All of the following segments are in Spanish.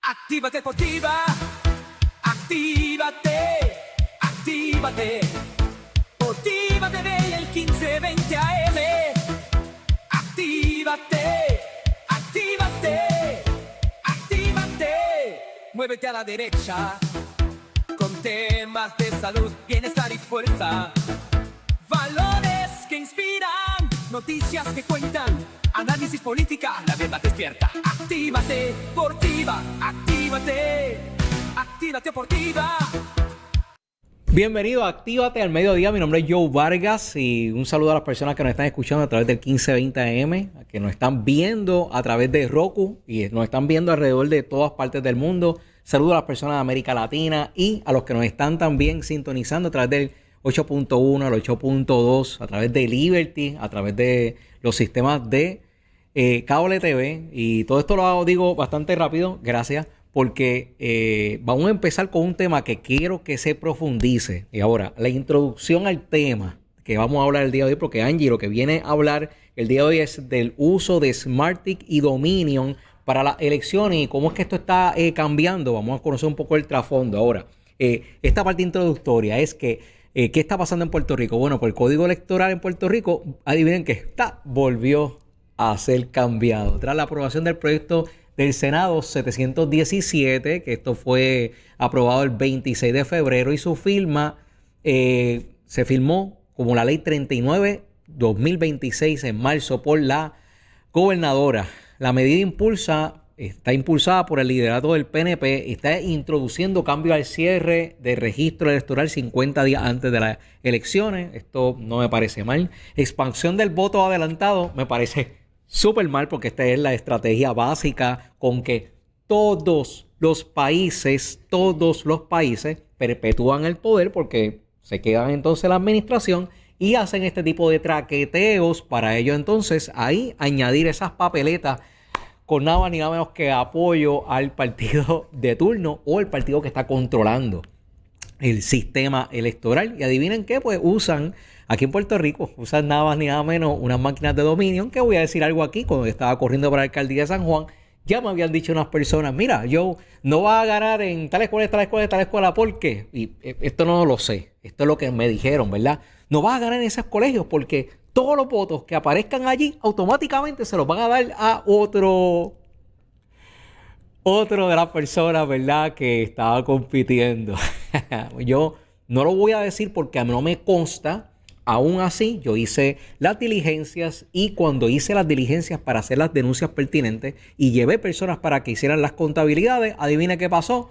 Actívate Deportiva, actívate, actívate. Motiva TV el 1520 AM. Actívate, actívate, actívate. Muévete a la derecha con temas de salud, bienestar y fuerza. Valores que inspiran, noticias que cuentan, análisis política, la verdad despierta. Actívate, Deportiva, actívate, actívate Deportiva. Bienvenido a Actívate al Mediodía. Mi nombre es Joe Vargas y un saludo a las personas que nos están escuchando a través del 1520 AM, que nos están viendo a través de Roku y nos están viendo alrededor de todas partes del mundo. Saludo a las personas de América Latina y a los que nos están también sintonizando a través del 8.1, el 8.2, a través de Liberty, a través de los sistemas de cable TV. Y todo esto lo digo bastante rápido, gracias. Porque vamos a empezar con un tema que quiero que se profundice. Y ahora, la introducción al tema que vamos a hablar el día de hoy, porque Angie lo que viene a hablar el día de hoy es del uso de Smarttick y Dominion para las elecciones y cómo es que esto está cambiando. Vamos a conocer un poco el trasfondo. Ahora, esta parte introductoria es que ¿qué está pasando en Puerto Rico? Bueno, pues el código electoral en Puerto Rico, adivinen que volvió a ser cambiado. Tras la aprobación del proyecto del Senado 717, que esto fue aprobado el 26 de febrero y su firma se firmó como la ley 39-2026 en marzo por la gobernadora. La medida está impulsada por el liderato del PNP y está introduciendo cambios al cierre de registro electoral 50 días antes de las elecciones. Esto no me parece mal. Expansión del voto adelantado me parece súper mal porque esta es la estrategia básica con que todos los países perpetúan el poder porque se quedan entonces en la administración y hacen este tipo de traqueteos para ellos entonces ahí añadir esas papeletas con nada más ni nada menos que apoyo al partido de turno o el partido que está controlando el sistema electoral. Y adivinen qué, pues usan aquí en Puerto Rico, usan nada más ni nada menos unas máquinas de Dominion, que voy a decir algo aquí, cuando estaba corriendo para la alcaldía de San Juan, ya me habían dicho unas personas, mira, yo no va a ganar en tal escuela, ¿por qué? Y esto no lo sé, esto es lo que me dijeron, ¿verdad? No vas a ganar en esos colegios porque todos los votos que aparezcan allí automáticamente se los van a dar a otro de las personas, ¿verdad?, que estaba compitiendo. Yo no lo voy a decir porque a mí no me consta. Aún así, yo hice las diligencias y cuando hice las diligencias para hacer las denuncias pertinentes y llevé personas para que hicieran las contabilidades, adivina qué pasó.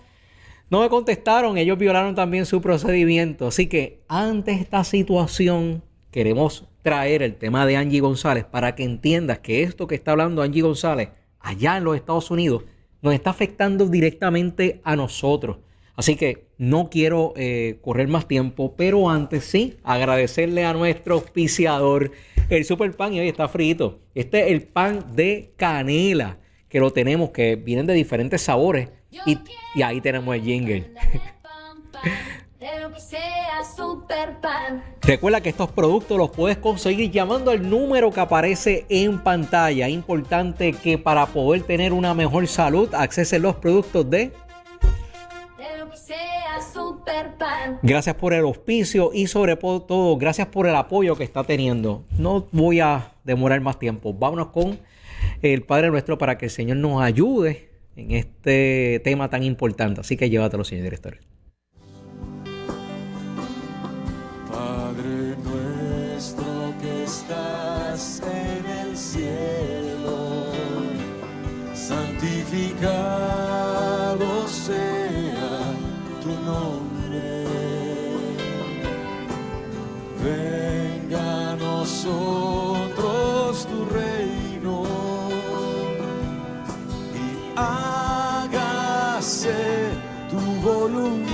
No me contestaron, ellos violaron también su procedimiento. Así que ante esta situación queremos traer el tema de Angie González para que entiendas que esto que está hablando Angie González allá en los Estados Unidos nos está afectando directamente a nosotros. Así que no quiero correr más tiempo, pero antes sí, agradecerle a nuestro auspiciador, el Super Pan, y hoy está frito. Este es el pan de canela, que lo tenemos, que vienen de diferentes sabores. Y ahí tenemos el jingle. Recuerda que estos productos los puedes conseguir llamando al número que aparece en pantalla. Es importante que para poder tener una mejor salud, acceses los productos de Gracias por el auspicio y sobre todo gracias por el apoyo que está teniendo. No voy a demorar más tiempo. Vámonos con el Padre Nuestro para que el Señor nos ayude en este tema tan importante. Así que llévatelo, señor director. Padre nuestro que estás en el cielo, santificado sea tu nombre. Venga a nosotros tu reino y hágase tu voluntad,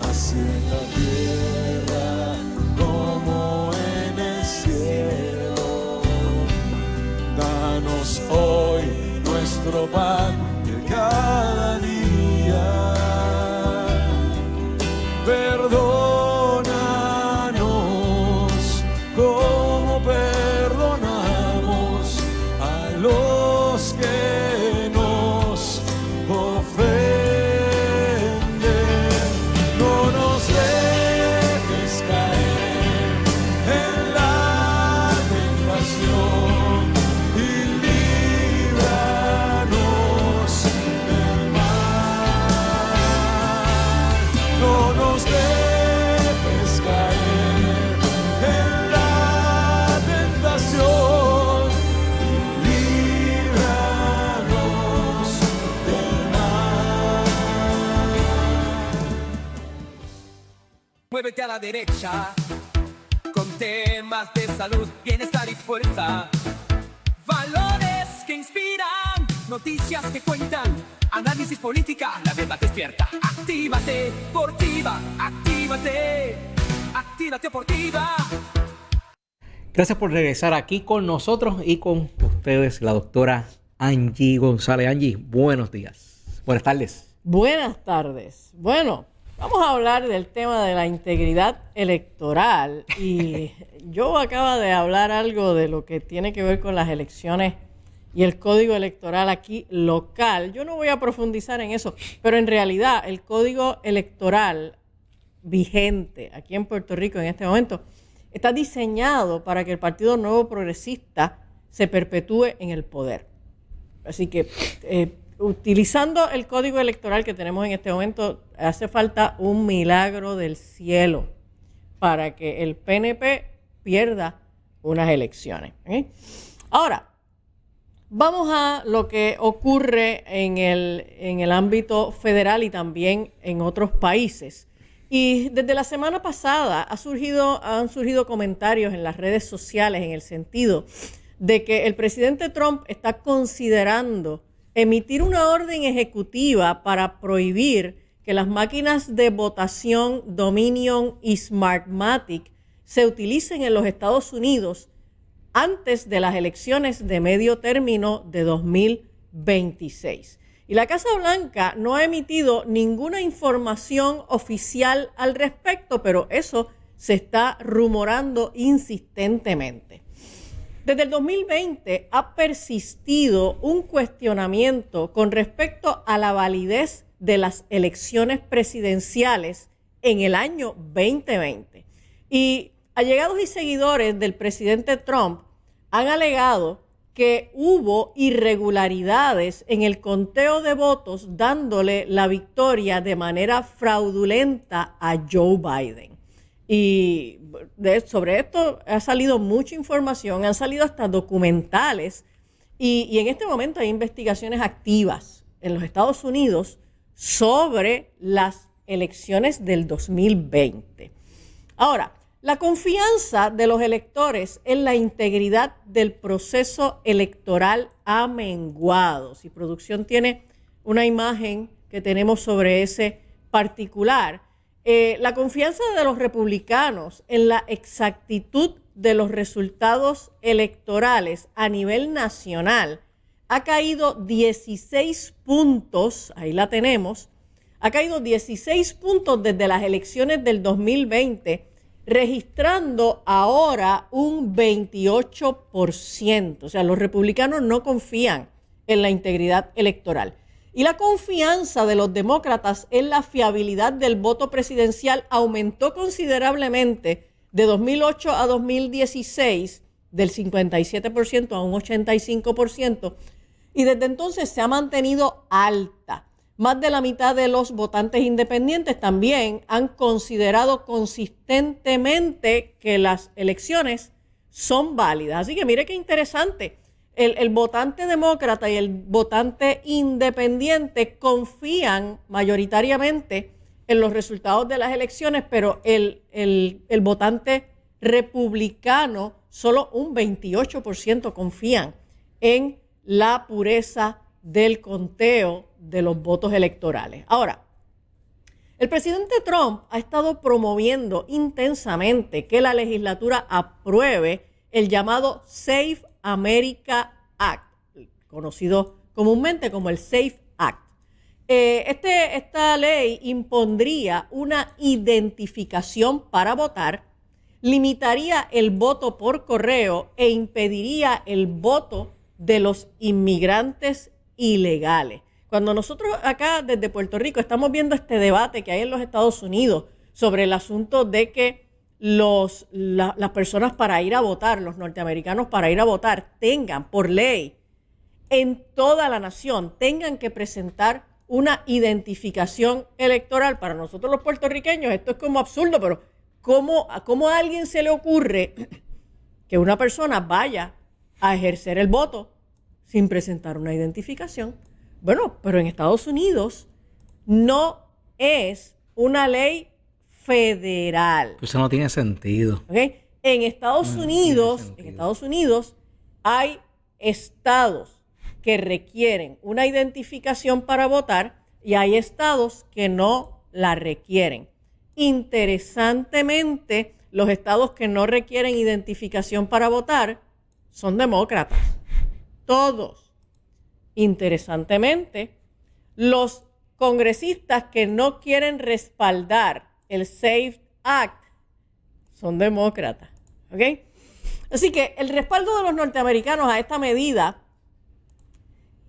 así en la tierra como en el cielo. Danos hoy nuestro pan de cada día. Perdónanos como perdonamos a los que nos muévete a la derecha, con temas de salud, bienestar y fuerza. Valores que inspiran, noticias que cuentan, análisis política, la verdad despierta. Actívate, Portiva, actívate, actívate Portiva. Gracias por regresar aquí con nosotros y con ustedes, la doctora Angie González. Angie, buenos días. Buenas tardes. Buenas tardes. Bueno, vamos a hablar del tema de la integridad electoral. Y yo acabo de hablar algo de lo que tiene que ver con las elecciones y el código electoral aquí local. Yo no voy a profundizar en eso, pero en realidad el código electoral vigente aquí en Puerto Rico en este momento está diseñado para que el Partido Nuevo Progresista se perpetúe en el poder. Así que utilizando el código electoral que tenemos en este momento, hace falta un milagro del cielo para que el PNP pierda unas elecciones. ¿Okay? Ahora, vamos a lo que ocurre en el ámbito federal y también en otros países. Y desde la semana pasada han surgido comentarios en las redes sociales en el sentido de que el presidente Trump está considerando emitir una orden ejecutiva para prohibir que las máquinas de votación Dominion y Smartmatic se utilicen en los Estados Unidos antes de las elecciones de medio término de 2026. Y la Casa Blanca no ha emitido ninguna información oficial al respecto, pero eso se está rumorando insistentemente. Desde el 2020 ha persistido un cuestionamiento con respecto a la validez de las elecciones presidenciales en el año 2020. Y allegados y seguidores del presidente Trump han alegado que hubo irregularidades en el conteo de votos dándole la victoria de manera fraudulenta a Joe Biden. Y sobre esto ha salido mucha información, han salido hasta documentales y en este momento hay investigaciones activas en los Estados Unidos sobre las elecciones del 2020. Ahora, la confianza de los electores en la integridad del proceso electoral ha menguado. Si producción tiene una imagen que tenemos sobre ese particular, la confianza de los republicanos en la exactitud de los resultados electorales a nivel nacional ha caído 16 puntos, ahí la tenemos, ha caído 16 puntos desde las elecciones del 2020, registrando ahora un 28%. O sea, los republicanos no confían en la integridad electoral. Y la confianza de los demócratas en la fiabilidad del voto presidencial aumentó considerablemente de 2008 a 2016, del 57% a un 85%, y desde entonces se ha mantenido alta. Más de la mitad de los votantes independientes también han considerado consistentemente que las elecciones son válidas. Así que mire qué interesante. El votante demócrata y el votante independiente confían mayoritariamente en los resultados de las elecciones, pero el votante republicano, solo un 28% confían en la pureza del conteo de los votos electorales. Ahora, el presidente Trump ha estado promoviendo intensamente que la legislatura apruebe el llamado Safe America Act, conocido comúnmente como el SAFE Act. Esta ley impondría una identificación para votar, limitaría el voto por correo e impediría el voto de los inmigrantes ilegales. Cuando nosotros acá desde Puerto Rico estamos viendo este debate que hay en los Estados Unidos sobre el asunto de que las personas para ir a votar, los norteamericanos para ir a votar, tengan por ley en toda la nación, tengan que presentar una identificación electoral. Para nosotros los puertorriqueños esto es como absurdo, pero ¿cómo a alguien se le ocurre que una persona vaya a ejercer el voto sin presentar una identificación? Bueno, pero en Estados Unidos no es una ley federal. Eso no tiene sentido. ¿Ok? En Estados Unidos hay estados que requieren una identificación para votar y hay estados que no la requieren. Interesantemente, los estados que no requieren identificación para votar son demócratas. Todos. Interesantemente, los congresistas que no quieren respaldar el SAFE Act son demócratas. ¿Ok? Así que el respaldo de los norteamericanos a esta medida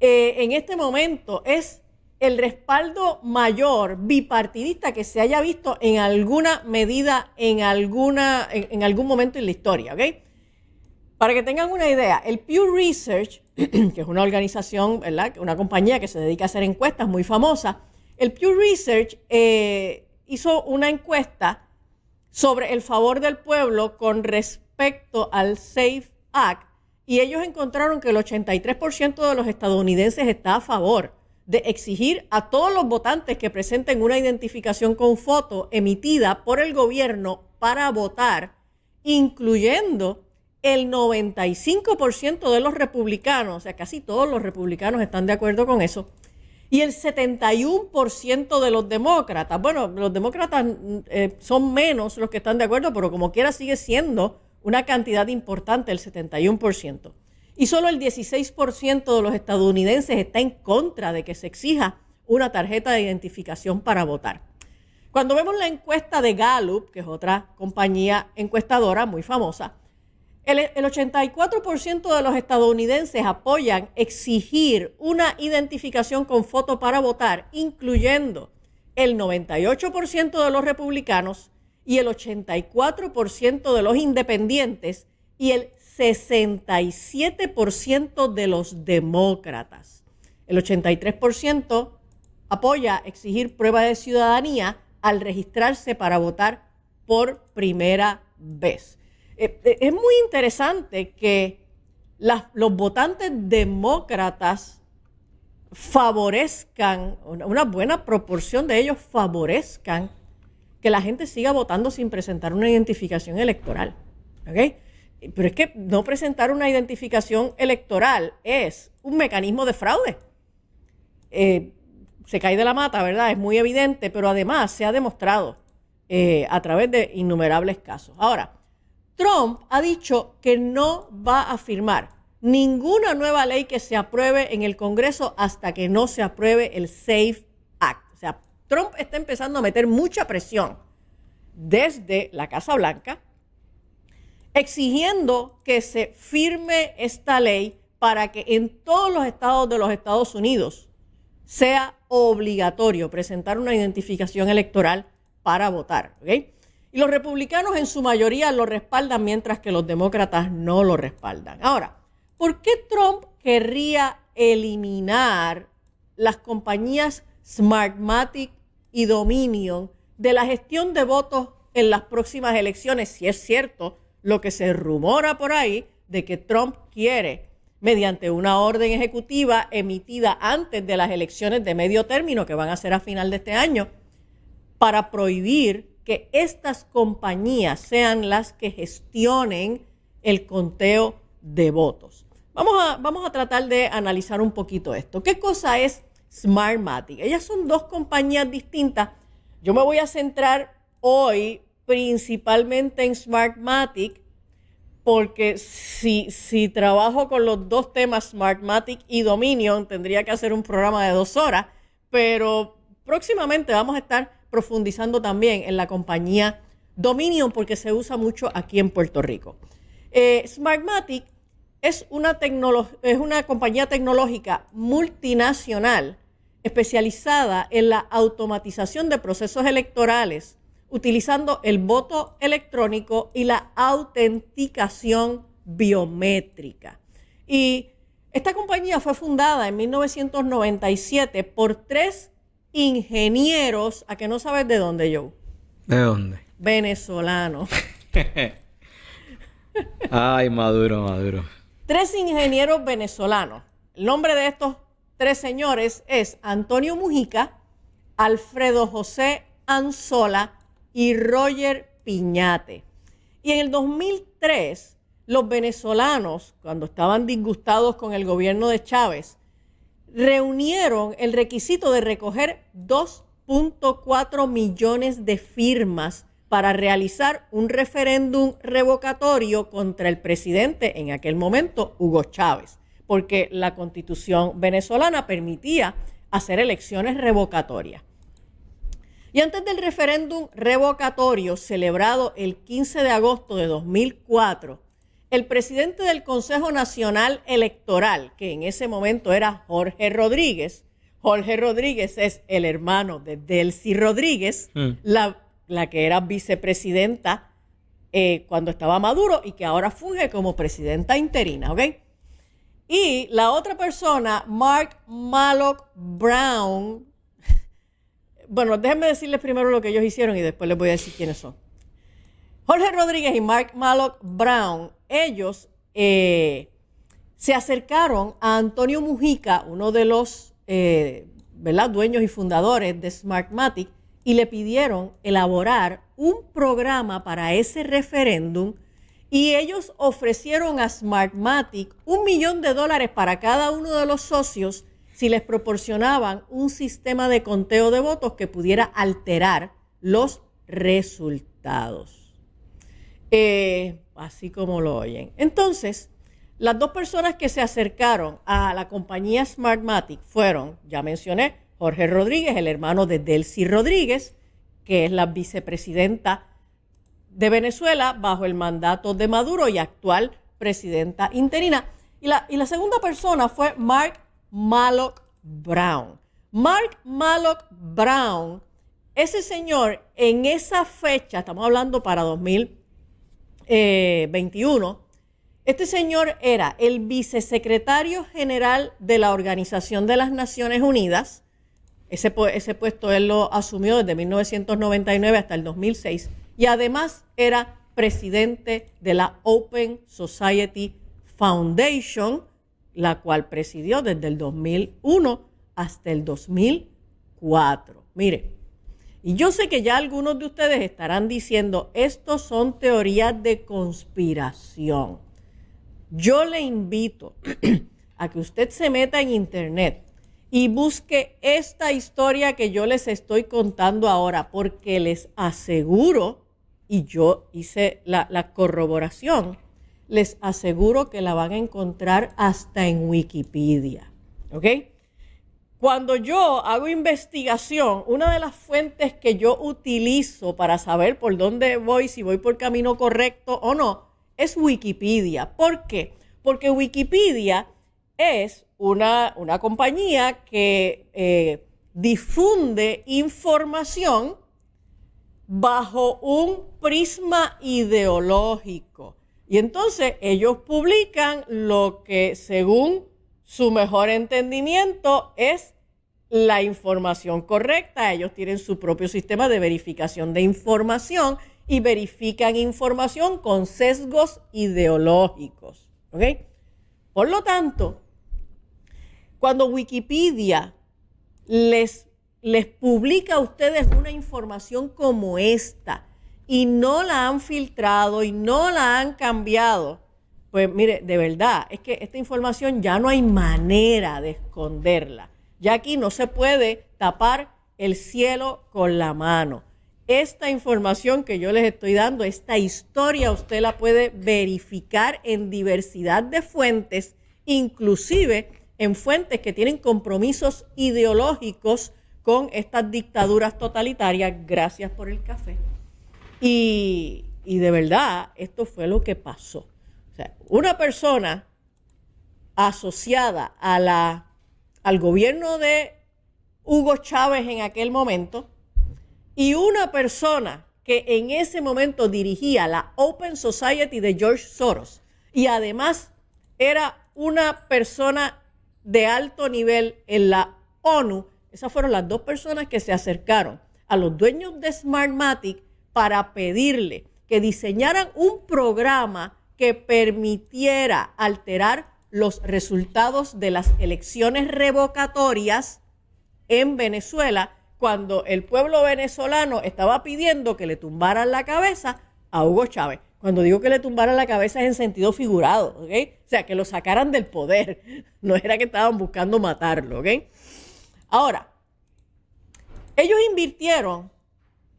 en este momento es el respaldo mayor bipartidista que se haya visto en alguna medida, en algún momento en la historia. ¿Ok? Para que tengan una idea, el Pew Research, que es una organización, ¿verdad?, una compañía que se dedica a hacer encuestas muy famosa, el Pew Research hizo una encuesta sobre el favor del pueblo con respecto al SAFE Act y ellos encontraron que el 83% de los estadounidenses está a favor de exigir a todos los votantes que presenten una identificación con foto emitida por el gobierno para votar, incluyendo el 95% de los republicanos, o sea, casi todos los republicanos están de acuerdo con eso, y el 71% de los demócratas. Bueno, los demócratas son menos los que están de acuerdo, pero como quiera sigue siendo una cantidad importante, el 71%. Y solo el 16% de los estadounidenses está en contra de que se exija una tarjeta de identificación para votar. Cuando vemos la encuesta de Gallup, que es otra compañía encuestadora muy famosa, el 84% de los estadounidenses apoyan exigir una identificación con foto para votar, incluyendo el 98% de los republicanos y el 84% de los independientes y el 67% de los demócratas. El 83% apoya exigir prueba de ciudadanía al registrarse para votar por primera vez. Es muy interesante que los votantes demócratas favorezcan, una buena proporción de ellos favorezcan que la gente siga votando sin presentar una identificación electoral. ¿Ok? Pero es que no presentar una identificación electoral es un mecanismo de fraude. Se cae de la mata, ¿verdad? Es muy evidente, pero además se ha demostrado a través de innumerables casos. Ahora, Trump ha dicho que no va a firmar ninguna nueva ley que se apruebe en el Congreso hasta que no se apruebe el SAFE Act. O sea, Trump está empezando a meter mucha presión desde la Casa Blanca, exigiendo que se firme esta ley para que en todos los estados de los Estados Unidos sea obligatorio presentar una identificación electoral para votar. ¿Ok? Y los republicanos en su mayoría lo respaldan, mientras que los demócratas no lo respaldan. Ahora, ¿por qué Trump querría eliminar las compañías Smartmatic y Dominion de la gestión de votos en las próximas elecciones? Si es cierto lo que se rumora por ahí de que Trump quiere, mediante una orden ejecutiva emitida antes de las elecciones de medio término que van a ser a final de este año, para prohibir que estas compañías sean las que gestionen el conteo de votos. Vamos a tratar de analizar un poquito esto. ¿Qué cosa es Smartmatic? Ellas son dos compañías distintas. Yo me voy a centrar hoy principalmente en Smartmatic, porque si trabajo con los dos temas, Smartmatic y Dominion, tendría que hacer un programa de 2 horas, pero próximamente vamos a estar profundizando también en la compañía Dominion, porque se usa mucho aquí en Puerto Rico. Smartmatic es una compañía tecnológica multinacional especializada en la automatización de procesos electorales, utilizando el voto electrónico y la autenticación biométrica. Y esta compañía fue fundada en 1997 por 3 ingenieros. ¿A que no sabes de dónde, Joe? ¿De dónde? Venezolanos. Ay, Maduro. 3 ingenieros venezolanos. El nombre de estos 3 señores es Antonio Mujica, Alfredo José Anzola y Roger Piñate. Y en el 2003, los venezolanos, cuando estaban disgustados con el gobierno de Chávez, reunieron el requisito de recoger 2.4 millones de firmas para realizar un referéndum revocatorio contra el presidente en aquel momento, Hugo Chávez, porque la Constitución venezolana permitía hacer elecciones revocatorias. Y antes del referéndum revocatorio celebrado el 15 de agosto de 2004, el presidente del Consejo Nacional Electoral, que en ese momento era Jorge Rodríguez es el hermano de Delcy Rodríguez, la que era vicepresidenta cuando estaba Maduro y que ahora funge como presidenta interina, ¿ok? Y la otra persona, Mark Malloch Brown, bueno, déjenme decirles primero lo que ellos hicieron y después les voy a decir quiénes son. Jorge Rodríguez y Mark Malloch Brown, ellos se acercaron a Antonio Mujica, uno de los dueños y fundadores de Smartmatic, y le pidieron elaborar un programa para ese referéndum, y ellos ofrecieron a Smartmatic $1 millón para cada uno de los socios si les proporcionaban un sistema de conteo de votos que pudiera alterar los resultados. Así como lo oyen. Entonces, las dos personas que se acercaron a la compañía Smartmatic fueron, ya mencioné, Jorge Rodríguez, el hermano de Delcy Rodríguez, que es la vicepresidenta de Venezuela bajo el mandato de Maduro y actual presidenta interina. Y la segunda persona fue Mark Malloch Brown. Mark Malloch Brown, ese señor en esa fecha, estamos hablando para 2021, este señor era el vicesecretario general de la Organización de las Naciones Unidas. Ese puesto él lo asumió desde 1999 hasta el 2006. Y además era presidente de la Open Society Foundation, la cual presidió desde el 2001 hasta el 2004. Mire, y yo sé que ya algunos de ustedes estarán diciendo, estos son teorías de conspiración. Yo le invito a que usted se meta en internet y busque esta historia que yo les estoy contando ahora, porque les aseguro, y yo hice la corroboración, les aseguro que la van a encontrar hasta en Wikipedia, ¿ok? Cuando yo hago investigación, una de las fuentes que yo utilizo para saber por dónde voy, si voy por camino correcto o no, es Wikipedia. ¿Por qué? Porque Wikipedia es una compañía que difunde información bajo un prisma ideológico. Y entonces ellos publican lo que según su mejor entendimiento es la información correcta. Ellos tienen su propio sistema de verificación de información y verifican información con sesgos ideológicos. ¿Ok? Por lo tanto, cuando Wikipedia les publica a ustedes una información como esta y no la han filtrado y no la han cambiado, pues mire, de verdad, es que esta información ya no hay manera de esconderla. Ya aquí no se puede tapar el cielo con la mano. Esta información que yo les estoy dando, esta historia, usted la puede verificar en diversidad de fuentes, inclusive en fuentes que tienen compromisos ideológicos con estas dictaduras totalitarias. Gracias por el café. Y de verdad, esto fue lo que pasó. O sea, una persona asociada al gobierno de Hugo Chávez en aquel momento y una persona que en ese momento dirigía la Open Society de George Soros y además era una persona de alto nivel en la ONU. Esas fueron las dos personas que se acercaron a los dueños de Smartmatic para pedirle que diseñaran un programa que permitiera alterar los resultados de las elecciones revocatorias en Venezuela, cuando el pueblo venezolano estaba pidiendo que le tumbaran la cabeza a Hugo Chávez. Cuando digo que le tumbaran la cabeza es en sentido figurado, ¿ok? O sea, que lo sacaran del poder. No era que estaban buscando matarlo, ¿ok? Ahora, ellos invirtieron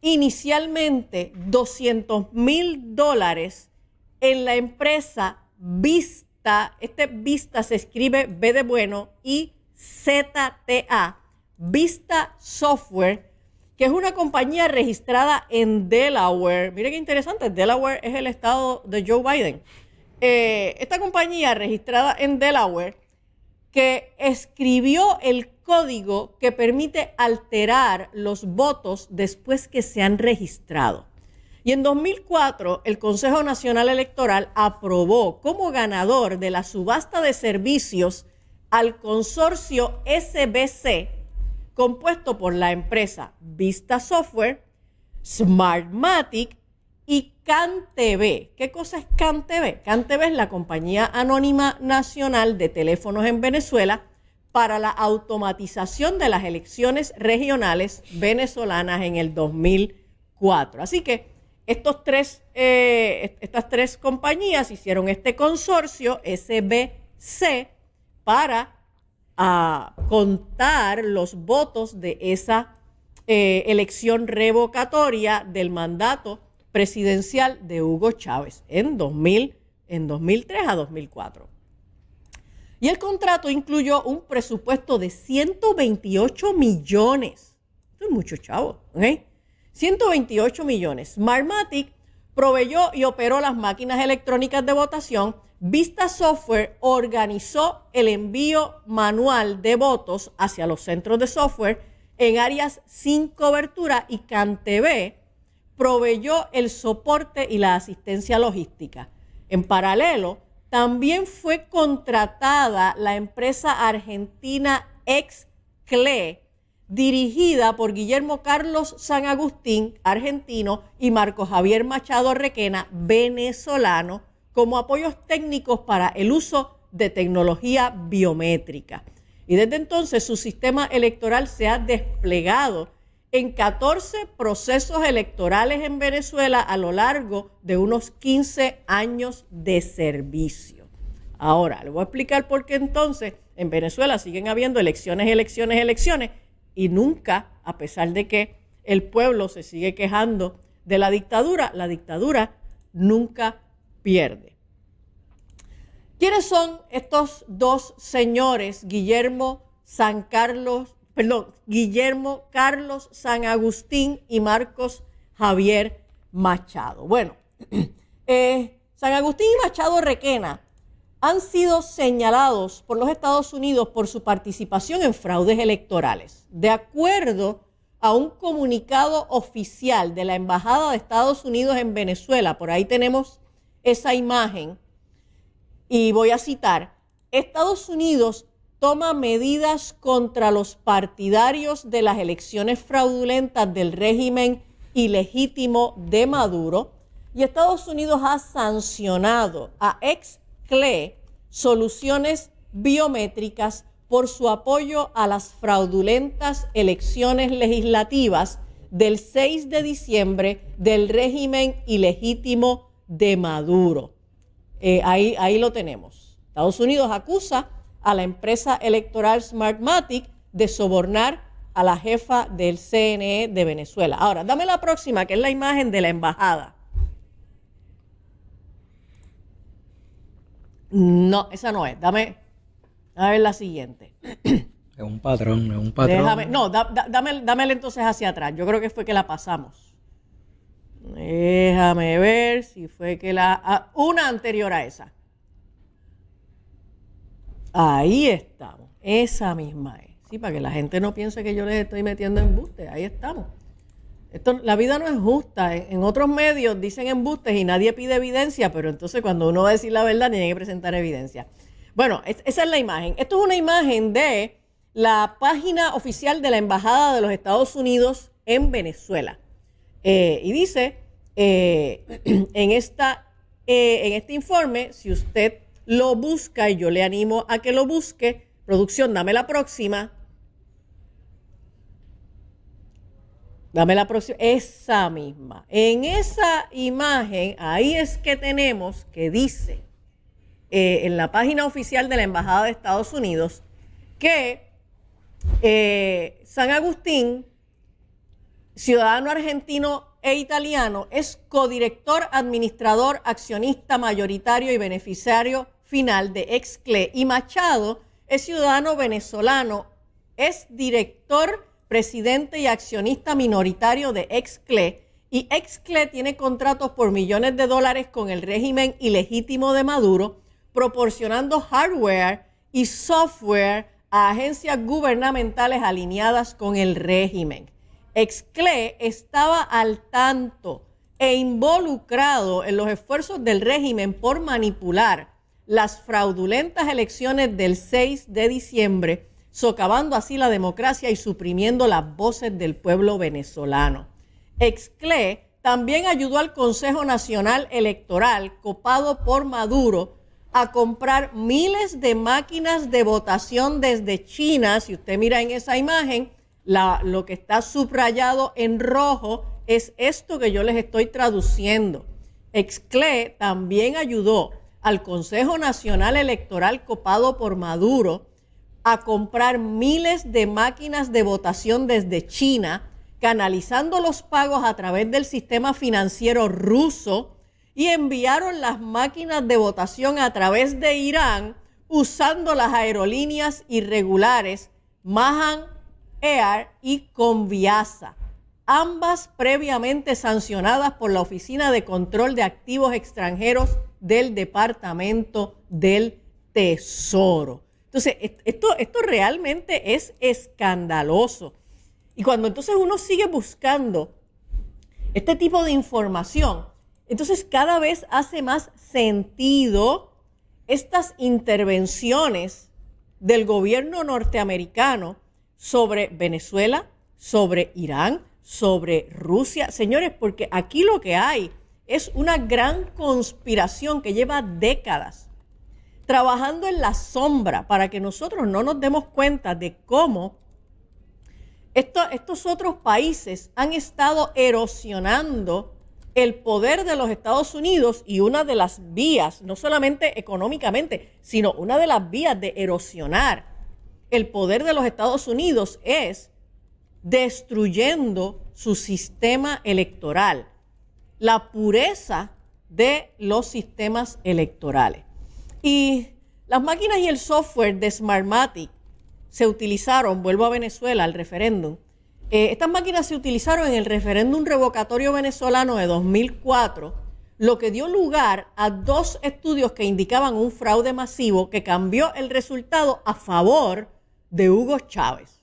inicialmente $200,000 en la empresa Vista. Vista se escribe B de bueno y ZTA, Vista Software, que es una compañía registrada en Delaware. Mire qué interesante, Delaware es el estado de Joe Biden. Esta compañía registrada en Delaware que escribió el código que permite alterar los votos después que se han registrado. Y en 2004, el Consejo Nacional Electoral aprobó como ganador de la subasta de servicios al consorcio SBC, compuesto por la empresa Vista Software, Smartmatic y CanTV. ¿Qué cosa es CanTV? CanTV es la compañía anónima nacional de teléfonos en Venezuela para la automatización de las elecciones regionales venezolanas en el 2004. Así que estas tres compañías hicieron este consorcio SBC para contar los votos de esa elección revocatoria del mandato presidencial de Hugo Chávez en 2003 a 2004. Y el contrato incluyó un presupuesto de 128 millones. Esto es mucho, chavo, ¿ok? 128 millones. Smartmatic proveyó y operó las máquinas electrónicas de votación. Vista Software organizó el envío manual de votos hacia los centros de software en áreas sin cobertura y CanTV proveyó el soporte y la asistencia logística. En paralelo, también fue contratada la empresa argentina XCLE, dirigida por Guillermo Carlos San Agustín, argentino, y Marco Javier Machado Requena, venezolano, como apoyos técnicos para el uso de tecnología biométrica. Y desde entonces su sistema electoral se ha desplegado en 14 procesos electorales en Venezuela a lo largo de unos 15 años de servicio. Ahora, le voy a explicar por qué entonces en Venezuela siguen habiendo elecciones y nunca, a pesar de que el pueblo se sigue quejando de la dictadura nunca pierde. ¿Quiénes son estos dos señores, Guillermo Carlos San Agustín y Marcos Javier Machado? Bueno, San Agustín y Machado Requena han sido señalados por los Estados Unidos por su participación en fraudes electorales. De acuerdo a un comunicado oficial de la Embajada de Estados Unidos en Venezuela, por ahí tenemos esa imagen, y voy a citar: Estados Unidos toma medidas contra los partidarios de las elecciones fraudulentas del régimen ilegítimo de Maduro, y Estados Unidos ha sancionado a XCLE Soluciones Biométricas por su apoyo a las fraudulentas elecciones legislativas del 6 de diciembre del régimen ilegítimo de Maduro. Ahí lo tenemos. Estados Unidos acusa a la empresa electoral Smartmatic de sobornar a la jefa del CNE de Venezuela. Ahora, dame la próxima, que es la imagen de la embajada. No, esa no es. Dame a ver la siguiente. Es un patrón. Dámela entonces hacia atrás. Yo creo que fue que la pasamos. Déjame ver si fue que una anterior a esa. Ahí estamos. Esa misma es. Sí, para que la gente no piense que yo les estoy metiendo embustes. Ahí estamos. La vida no es justa. En otros medios dicen embustes y nadie pide evidencia, pero entonces cuando uno va a decir la verdad tiene que presentar evidencia. Bueno, esa es la imagen. Esto es una imagen de la página oficial de la Embajada de los Estados Unidos en Venezuela. Y dice en este informe, si usted lo busca, y yo le animo a que lo busque, producción, dame la próxima. Dame la próxima. Esa misma. En esa imagen, ahí es que tenemos que dice en la página oficial de la Embajada de Estados Unidos que San Agustín, ciudadano argentino e italiano, es codirector, administrador, accionista mayoritario y beneficiario final de Exclé, y Machado es ciudadano venezolano, es director, presidente y accionista minoritario de Exclé, y Exclé tiene contratos por millones de dólares con el régimen ilegítimo de Maduro, proporcionando hardware y software a agencias gubernamentales alineadas con el régimen. Exclé estaba al tanto e involucrado en los esfuerzos del régimen por manipular las fraudulentas elecciones del 6 de diciembre, socavando así la democracia y suprimiendo las voces del pueblo venezolano. Exclé también ayudó al Consejo Nacional Electoral, copado por Maduro, a comprar miles de máquinas de votación desde China. Si usted mira en esa imagen, lo que está subrayado en rojo es esto que yo les estoy traduciendo. Exclé también ayudó al Consejo Nacional Electoral, copado por Maduro, a comprar miles de máquinas de votación desde China, canalizando los pagos a través del sistema financiero ruso, y enviaron las máquinas de votación a través de Irán usando las aerolíneas irregulares Mahan Air y Conviasa, ambas previamente sancionadas por la Oficina de Control de Activos Extranjeros del Departamento del Tesoro. Entonces, esto realmente es escandaloso. Y cuando entonces uno sigue buscando este tipo de información, entonces cada vez hace más sentido estas intervenciones del gobierno norteamericano sobre Venezuela, sobre Irán, sobre Rusia. Señores, porque aquí lo que hay es una gran conspiración que lleva décadas trabajando en la sombra para que nosotros no nos demos cuenta de cómo estos otros países han estado erosionando el poder de los Estados Unidos, y una de las vías, no solamente económicamente, sino una de las vías de erosionar el poder de los Estados Unidos es destruyendo su sistema electoral, la pureza de los sistemas electorales. Y las máquinas y el software de Smartmatic se utilizaron, vuelvo a Venezuela, al referéndum. Estas máquinas se utilizaron en el referéndum revocatorio venezolano de 2004, lo que dio lugar a 2 estudios que indicaban un fraude masivo que cambió el resultado a favor de Hugo Chávez.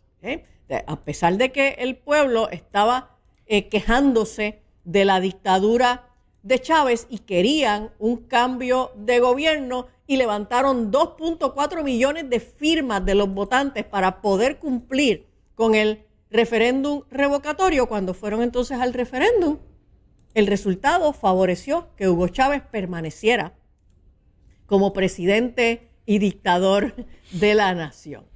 A pesar de que el pueblo estaba quejándose de la dictadura de Chávez y querían un cambio de gobierno, y levantaron 2.4 millones de firmas de los votantes para poder cumplir con el referéndum revocatorio. Cuando fueron entonces al referéndum, el resultado favoreció que Hugo Chávez permaneciera como presidente y dictador de la nación.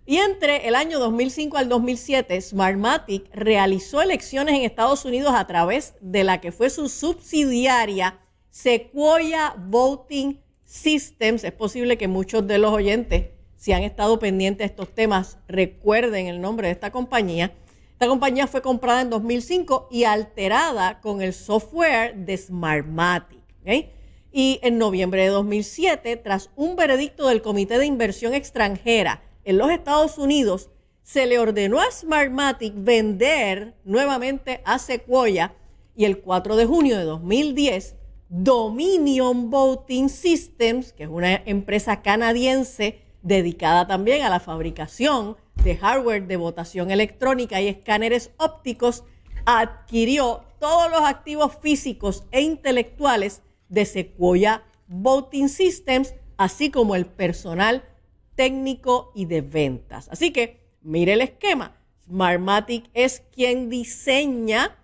Y entre el año 2005 al 2007, Smartmatic realizó elecciones en Estados Unidos a través de la que fue su subsidiaria Sequoia Voting Systems. Es posible que muchos de los oyentes, si han estado pendientes de estos temas, recuerden el nombre de esta compañía. Esta compañía fue comprada en 2005 y alterada con el software de Smartmatic. ¿Okay? Y en noviembre de 2007, tras un veredicto del Comité de Inversión Extranjera en los Estados Unidos, se le ordenó a Smartmatic vender nuevamente a Sequoia, y el 4 de junio de 2010, Dominion Voting Systems, que es una empresa canadiense dedicada también a la fabricación de hardware de votación electrónica y escáneres ópticos, adquirió todos los activos físicos e intelectuales de Sequoia Voting Systems, así como el personal técnico y de ventas. Así que mire el esquema. Smartmatic es quien diseña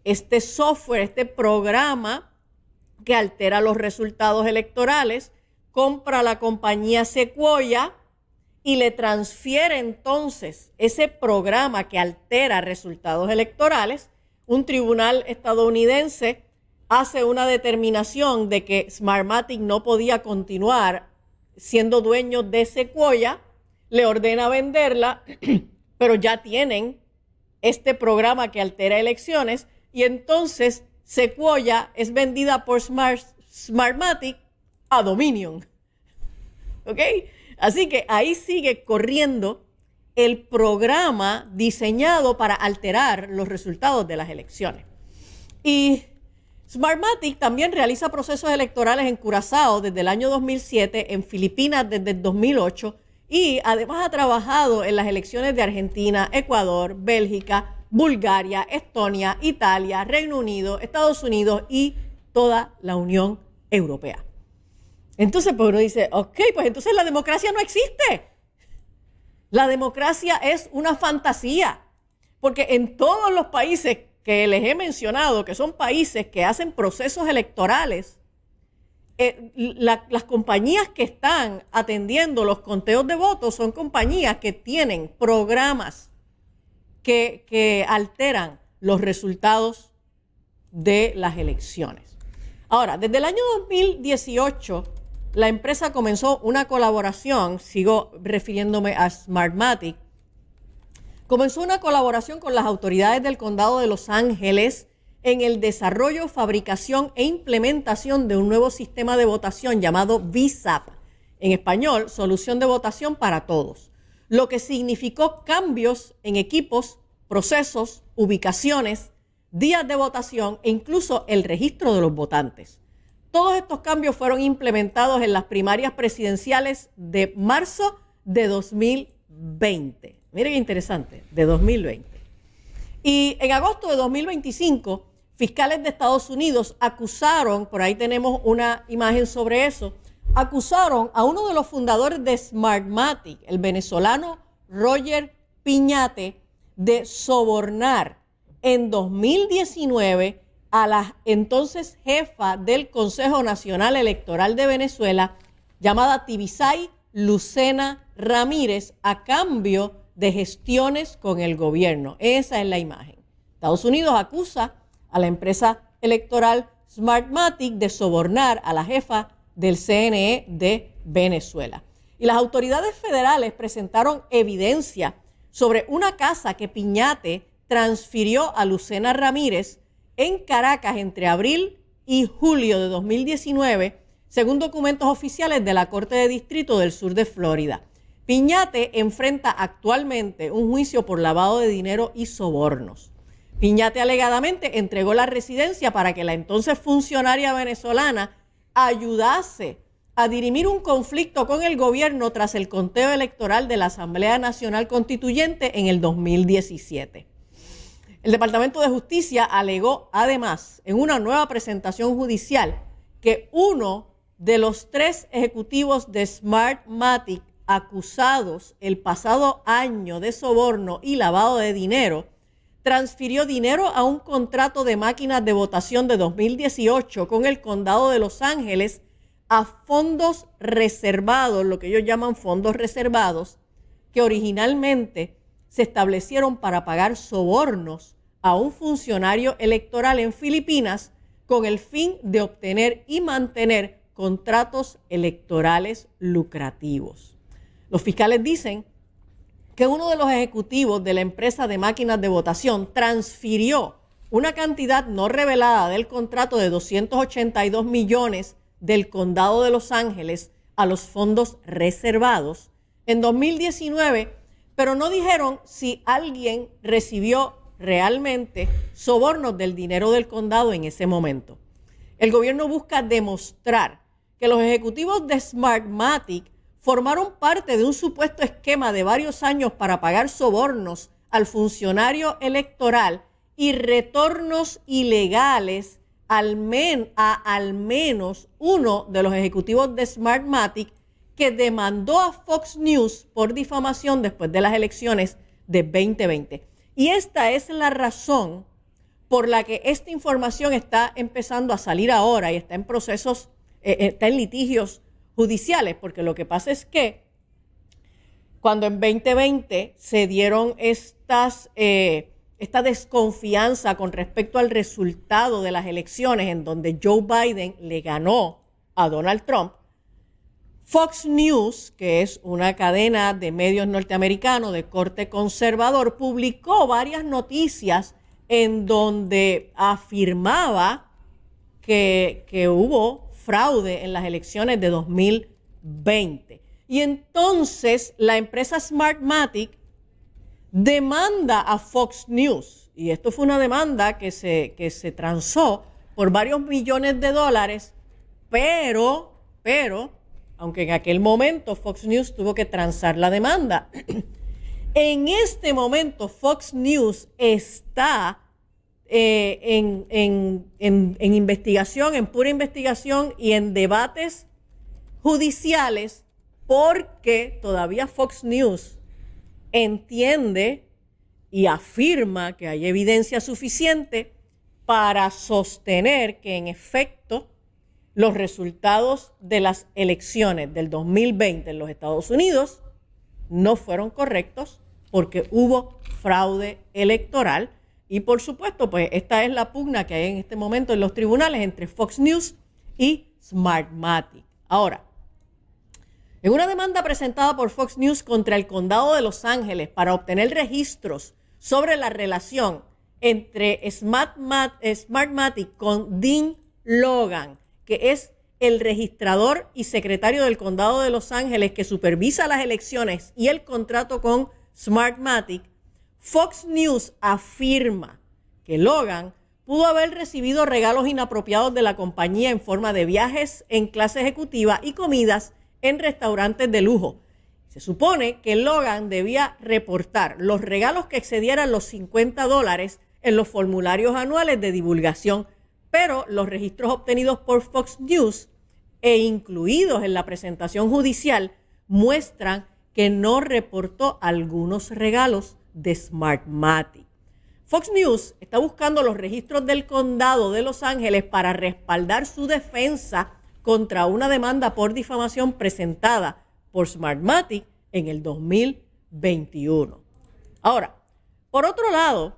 este software, este programa que altera los resultados electorales, compra la compañía Sequoia y le transfiere entonces ese programa que altera resultados electorales, un tribunal estadounidense hace una determinación de que Smartmatic no podía continuar siendo dueño de Sequoia, le ordena venderla, pero ya tienen este programa que altera elecciones y entonces Sequoia es vendida por Smartmatic a Dominion. ¿Ok? Así que ahí sigue corriendo el programa diseñado para alterar los resultados de las elecciones. Y Smartmatic también realiza procesos electorales en Curazao desde el año 2007, en Filipinas desde el 2008 y además ha trabajado en las elecciones de Argentina, Ecuador, Bélgica, Bulgaria, Estonia, Italia, Reino Unido, Estados Unidos y toda la Unión Europea. Entonces, pues uno dice, ok, pues entonces la democracia no existe. La democracia es una fantasía, porque en todos los países que les he mencionado, que son países que hacen procesos electorales, las compañías que están atendiendo los conteos de votos son compañías que tienen programas que alteran los resultados de las elecciones. Ahora, desde el año 2018, la empresa comenzó una colaboración, sigo refiriéndome a Smartmatic, comenzó una colaboración con las autoridades del condado de Los Ángeles en el desarrollo, fabricación e implementación de un nuevo sistema de votación llamado VSAP, en español, Solución de Votación para Todos, lo que significó cambios en equipos, procesos, ubicaciones, días de votación e incluso el registro de los votantes. Todos estos cambios fueron implementados en las primarias presidenciales de marzo de 2020. Miren qué interesante, de 2020. Y en agosto de 2025, fiscales de Estados Unidos acusaron, por ahí tenemos una imagen sobre eso, acusaron a uno de los fundadores de Smartmatic, el venezolano Roger Piñate, de sobornar en 2019 a la entonces jefa del Consejo Nacional Electoral de Venezuela, llamada Tibisay Lucena Ramírez, a cambio de gestiones con el gobierno. Esa es la imagen. Estados Unidos acusa a la empresa electoral Smartmatic de sobornar a la jefa del CNE de Venezuela. Y las autoridades federales presentaron evidencia sobre una casa que Piñate transfirió a Lucena Ramírez en Caracas entre abril y julio de 2019, según documentos oficiales de la Corte de Distrito del Sur de Florida. Piñate enfrenta actualmente un juicio por lavado de dinero y sobornos. Piñate alegadamente entregó la residencia para que la entonces funcionaria venezolana ayudase a dirimir un conflicto con el gobierno tras el conteo electoral de la Asamblea Nacional Constituyente en el 2017. El Departamento de Justicia alegó además en una nueva presentación judicial que uno de los 3 ejecutivos de Smartmatic acusados el pasado año de soborno y lavado de dinero transfirió dinero a un contrato de máquinas de votación de 2018 con el condado de Los Ángeles a fondos reservados, lo que ellos llaman fondos reservados, que originalmente se establecieron para pagar sobornos a un funcionario electoral en Filipinas con el fin de obtener y mantener contratos electorales lucrativos. Los fiscales dicen que uno de los ejecutivos de la empresa de máquinas de votación transfirió una cantidad no revelada del contrato de 282 millones del condado de Los Ángeles a los fondos reservados en 2019, pero no dijeron si alguien recibió realmente sobornos del dinero del condado en ese momento. El gobierno busca demostrar que los ejecutivos de Smartmatic formaron parte de un supuesto esquema de varios años para pagar sobornos al funcionario electoral y retornos ilegales a al menos uno de los ejecutivos de Smartmatic, que demandó a Fox News por difamación después de las elecciones de 2020. Y esta es la razón por la que esta información está empezando a salir ahora y está en procesos, está en litigios judiciales, porque lo que pasa es que cuando en 2020 se dieron estas esta desconfianza con respecto al resultado de las elecciones en donde Joe Biden le ganó a Donald Trump, Fox News, que es una cadena de medios norteamericanos de corte conservador, publicó varias noticias en donde afirmaba que hubo fraude en las elecciones de 2020. Y entonces la empresa Smartmatic demanda a Fox News. Y esto fue una demanda que se transó por varios millones de dólares, pero, aunque en aquel momento Fox News tuvo que transar la demanda, en este momento Fox News está en investigación, en pura investigación y en debates judiciales, porque todavía Fox News entiende y afirma que hay evidencia suficiente para sostener que en efecto los resultados de las elecciones del 2020 en los Estados Unidos no fueron correctos porque hubo fraude electoral. Y por supuesto, pues esta es la pugna que hay en este momento en los tribunales entre Fox News y Smartmatic. Ahora, en una demanda presentada por Fox News contra el condado de Los Ángeles para obtener registros sobre la relación entre Smartmatic con Dean Logan, que es el registrador y secretario del condado de Los Ángeles que supervisa las elecciones y el contrato con Smartmatic, Fox News afirma que Logan pudo haber recibido regalos inapropiados de la compañía en forma de viajes en clase ejecutiva y comidas en restaurantes de lujo. Se supone que Logan debía reportar los regalos que excedieran los $50 en los formularios anuales de divulgación, pero los registros obtenidos por Fox News e incluidos en la presentación judicial muestran que no reportó algunos regalos de Smartmatic. Fox News está buscando los registros del condado de Los Ángeles para respaldar su defensa contra una demanda por difamación presentada por Smartmatic en el 2021. Ahora, por otro lado,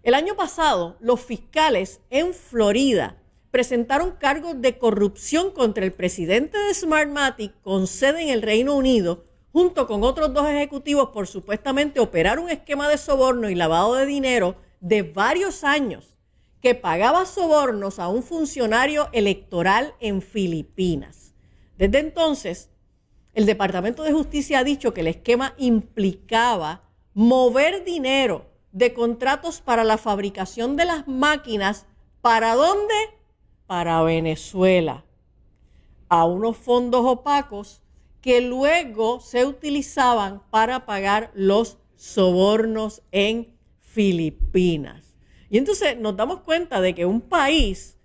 el año pasado los fiscales en Florida presentaron cargos de corrupción contra el presidente de Smartmatic con sede en el Reino Unido, junto con otros 2 ejecutivos por supuestamente operar un esquema de soborno y lavado de dinero de varios años que pagaba sobornos a un funcionario electoral en Filipinas. Desde entonces, el Departamento de Justicia ha dicho que el esquema implicaba mover dinero de contratos para la fabricación de las máquinas. ¿Para dónde? Para Venezuela, a unos fondos opacos que luego se utilizaban para pagar los sobornos en Filipinas. Y entonces nos damos cuenta de que un país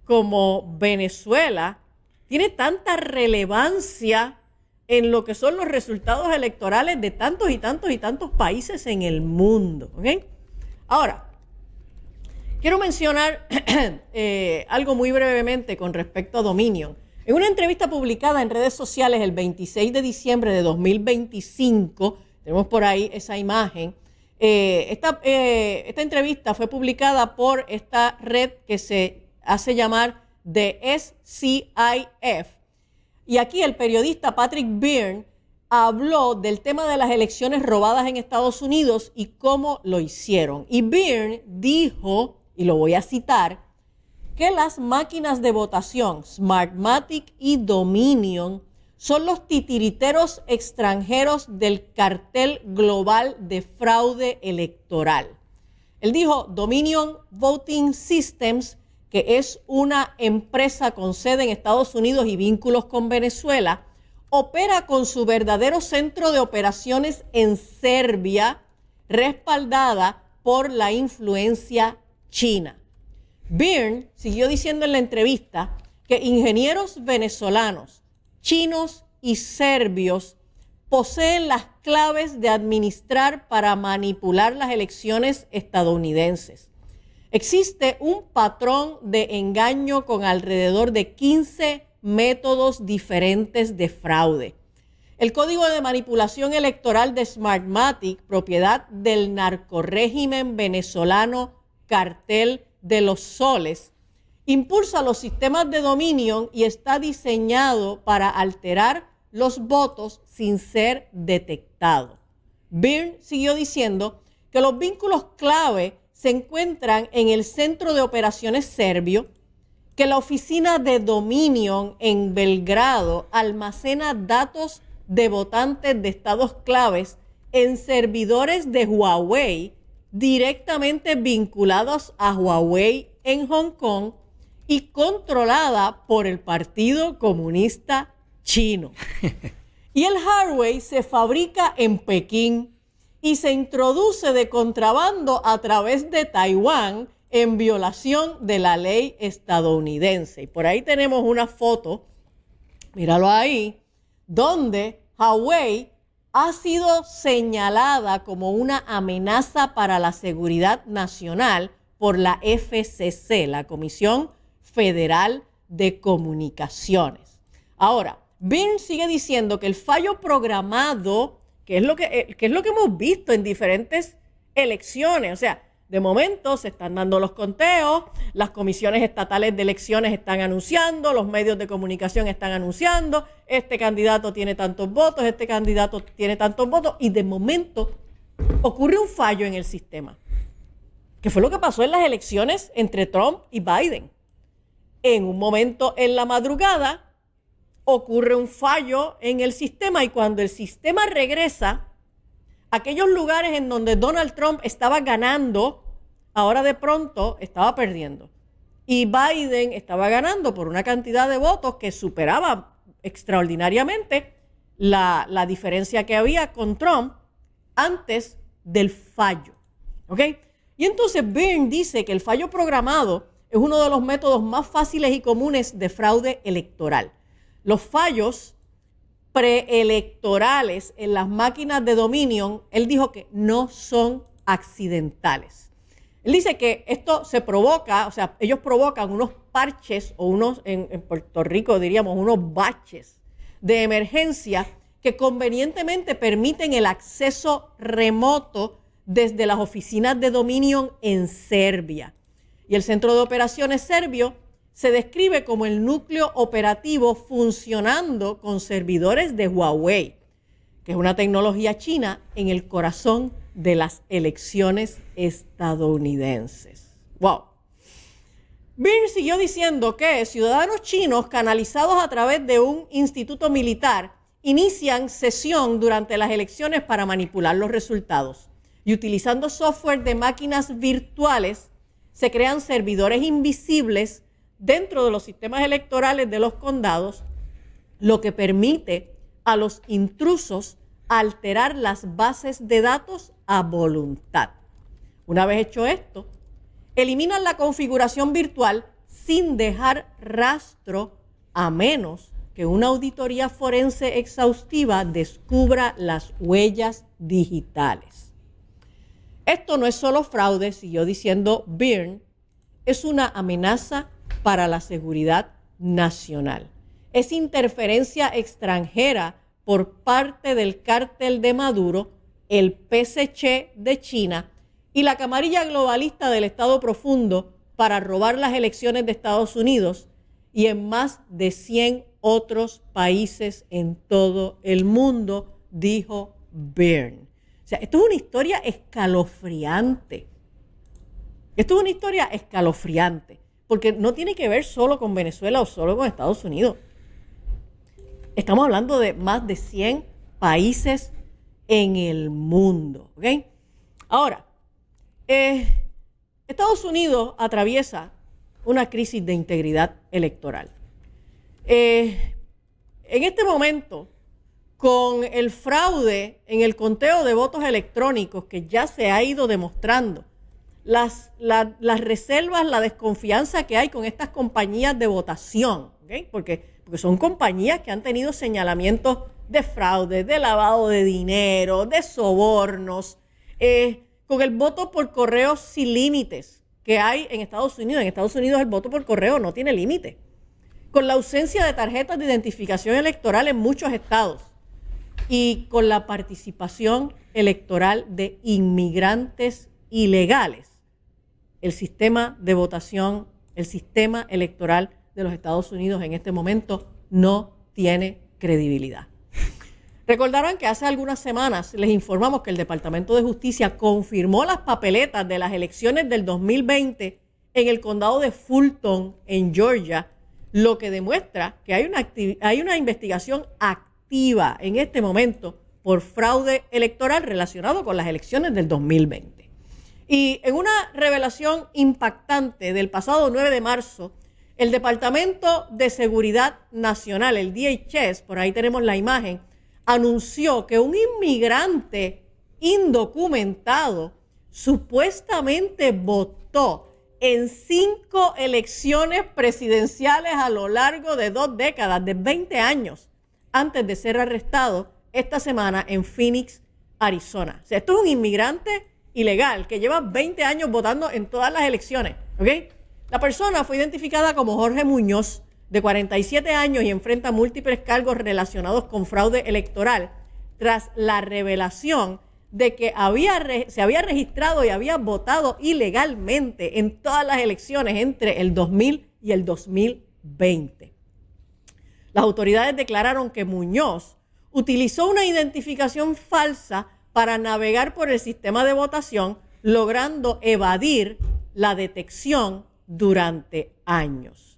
como Venezuela tiene tanta relevancia en lo que son los resultados electorales de tantos y tantos y tantos países en el mundo. ¿Okay? Ahora, quiero mencionar algo muy brevemente con respecto a Dominion. En una entrevista publicada en redes sociales el 26 de diciembre de 2025, tenemos por ahí esa imagen. Esta entrevista fue publicada por esta red que se hace llamar The SCIF. Y aquí el periodista Patrick Byrne habló del tema de las elecciones robadas en Estados Unidos y cómo lo hicieron. Y Byrne dijo, y lo voy a citar, que las máquinas de votación Smartmatic y Dominion son los titiriteros extranjeros del cartel global de fraude electoral. Él dijo, Dominion Voting Systems, que es una empresa con sede en Estados Unidos y vínculos con Venezuela, opera con su verdadero centro de operaciones en Serbia, respaldada por la influencia china. Byrne siguió diciendo en la entrevista que ingenieros venezolanos, chinos y serbios poseen las claves de administrar para manipular las elecciones estadounidenses. Existe un patrón de engaño con alrededor de 15 métodos diferentes de fraude. El código de manipulación electoral de Smartmatic, propiedad del narcorrégimen venezolano Cartel de los Soles, impulsa los sistemas de Dominion y está diseñado para alterar los votos sin ser detectado. Byrne siguió diciendo que los vínculos clave se encuentran en el centro de operaciones serbio, que la oficina de Dominion en Belgrado almacena datos de votantes de estados claves en servidores de Huawei directamente vinculados a Huawei en Hong Kong y controlada por el Partido Comunista Chino. Y el hardware se fabrica en Pekín y se introduce de contrabando a través de Taiwán en violación de la ley estadounidense. Y por ahí tenemos una foto, míralo ahí, donde Huawei ha sido señalada como una amenaza para la seguridad nacional por la FCC, la Comisión Federal de Comunicaciones. Ahora, Byrne sigue diciendo que el fallo programado, que es lo que hemos visto en diferentes elecciones, o sea, de momento se están dando los conteos, las comisiones estatales de elecciones están anunciando, los medios de comunicación están anunciando, este candidato tiene tantos votos, este candidato tiene tantos votos, y de momento ocurre un fallo en el sistema, que fue lo que pasó en las elecciones entre Trump y Biden. En un momento en la madrugada ocurre un fallo en el sistema y cuando el sistema regresa, aquellos lugares en donde Donald Trump estaba ganando, ahora de pronto estaba perdiendo. Y Biden estaba ganando por una cantidad de votos que superaba extraordinariamente la diferencia que había con Trump antes del fallo. ¿Ok? Y entonces Byrne dice que el fallo programado es uno de los métodos más fáciles y comunes de fraude electoral. Los fallos preelectorales en las máquinas de Dominion, él dijo que no son accidentales. Él dice que esto se provoca, o sea, ellos provocan unos parches o unos, en Puerto Rico diríamos, unos baches de emergencia que convenientemente permiten el acceso remoto desde las oficinas de Dominion en Serbia. Y el centro de operaciones serbio se describe como el núcleo operativo funcionando con servidores de Huawei, que es una tecnología china en el corazón de las elecciones estadounidenses. ¡Wow! Byrne siguió diciendo que ciudadanos chinos canalizados a través de un instituto militar inician sesión durante las elecciones para manipular los resultados y utilizando software de máquinas virtuales se crean servidores invisibles dentro de los sistemas electorales de los condados, lo que permite a los intrusos alterar las bases de datos a voluntad. Una vez hecho esto, eliminan la configuración virtual sin dejar rastro a menos que una auditoría forense exhaustiva descubra las huellas digitales. Esto no es solo fraude, siguió diciendo Byrne, es una amenaza para la seguridad nacional. Es interferencia extranjera por parte del cártel de Maduro, el PSC de China y la camarilla globalista del Estado Profundo para robar las elecciones de Estados Unidos y en más de 100 otros países en todo el mundo, dijo Byrne. O sea, esto es una historia escalofriante. Esto es una historia escalofriante, porque no tiene que ver solo con Venezuela o solo con Estados Unidos. Estamos hablando de más de 100 países en el mundo. ¿Ok? Ahora, Estados Unidos atraviesa una crisis de integridad electoral. En este momento, con el fraude en el conteo de votos electrónicos que ya se ha ido demostrando, las reservas, la desconfianza que hay con estas compañías de votación, ¿okay? Porque son compañías que han tenido señalamientos de fraude, de lavado de dinero, de sobornos, con el voto por correo sin límites que hay en Estados Unidos. En Estados Unidos el voto por correo no tiene límite. Con la ausencia de tarjetas de identificación electoral en muchos estados. y con la participación electoral de inmigrantes ilegales, el sistema de votación, el sistema electoral de los Estados Unidos en este momento no tiene credibilidad. Recordarán que hace algunas semanas les informamos que el Departamento de Justicia confirmó las papeletas de las elecciones del 2020 en el condado de Fulton, en Georgia, lo que demuestra que hay una investigación activa en este momento por fraude electoral relacionado con las elecciones del 2020. Y en una revelación impactante del pasado 9 de marzo, el Departamento de Seguridad Nacional, el DHS, por ahí tenemos la imagen, anunció que un inmigrante indocumentado supuestamente votó en 5 elecciones presidenciales a lo largo de 2 décadas, de 20 años, antes de ser arrestado esta semana en Phoenix, Arizona. O sea, esto es un inmigrante ilegal que lleva 20 años votando en todas las elecciones, ¿ok? La persona fue identificada como Jorge Muñoz, de 47 años, y enfrenta múltiples cargos relacionados con fraude electoral tras la revelación de que se había registrado y había votado ilegalmente en todas las elecciones entre el 2000 y el 2020. Las autoridades declararon que Muñoz utilizó una identificación falsa para navegar por el sistema de votación, logrando evadir la detección durante años.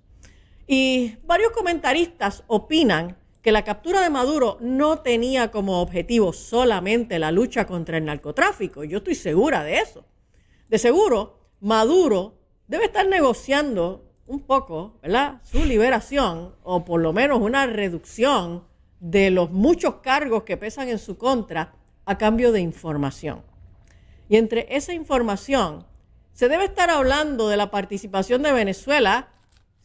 Y varios comentaristas opinan que la captura de Maduro no tenía como objetivo solamente la lucha contra el narcotráfico. Yo estoy segura de eso. De seguro, Maduro debe estar negociando un poco, ¿verdad?, su liberación, o por lo menos una reducción de los muchos cargos que pesan en su contra a cambio de información. Y entre esa información se debe estar hablando de la participación de Venezuela,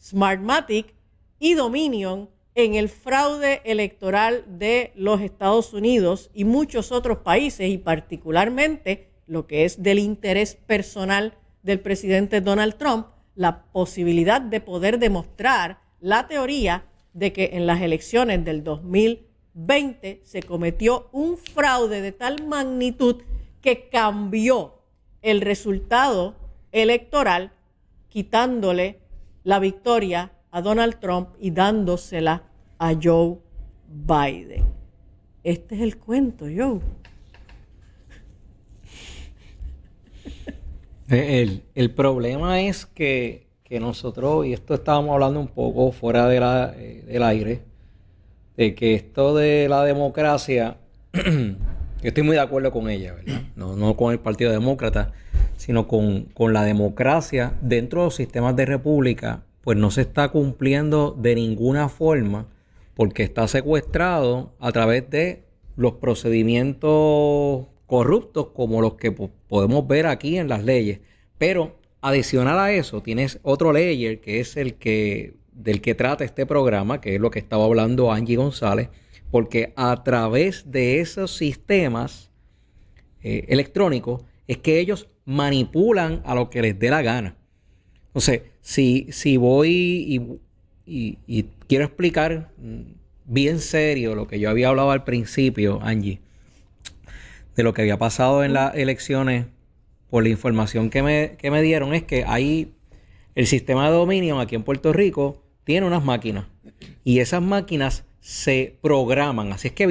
Smartmatic y Dominion en el fraude electoral de los Estados Unidos y muchos otros países, y particularmente lo que es del interés personal del presidente Donald Trump, la posibilidad de poder demostrar la teoría de que en las elecciones del 2020 se cometió un fraude de tal magnitud que cambió el resultado electoral, quitándole la victoria a Donald Trump y dándosela a Joe Biden. Este es el cuento, Joe. El problema es que nosotros, y esto estábamos hablando un poco fuera de del aire, de que esto de la democracia, yo estoy muy de acuerdo con ella, ¿verdad? No con el Partido Demócrata, sino con la democracia dentro de los sistemas de república, pues no se está cumpliendo de ninguna forma, porque está secuestrado a través de los procedimientos corruptos como los que podemos ver aquí en las leyes. Pero adicional a eso, tienes otro layer que es del que trata este programa, que es lo que estaba hablando Angie González, porque a través de esos sistemas electrónicos es que ellos manipulan a lo que les dé la gana. Entonces, si voy y quiero explicar bien serio lo que yo había hablado al principio, Angie, de lo que había pasado en las elecciones, por la información que me dieron, es que ahí el sistema de Dominion aquí en Puerto Rico tiene unas máquinas, y esas máquinas se programan. Así es que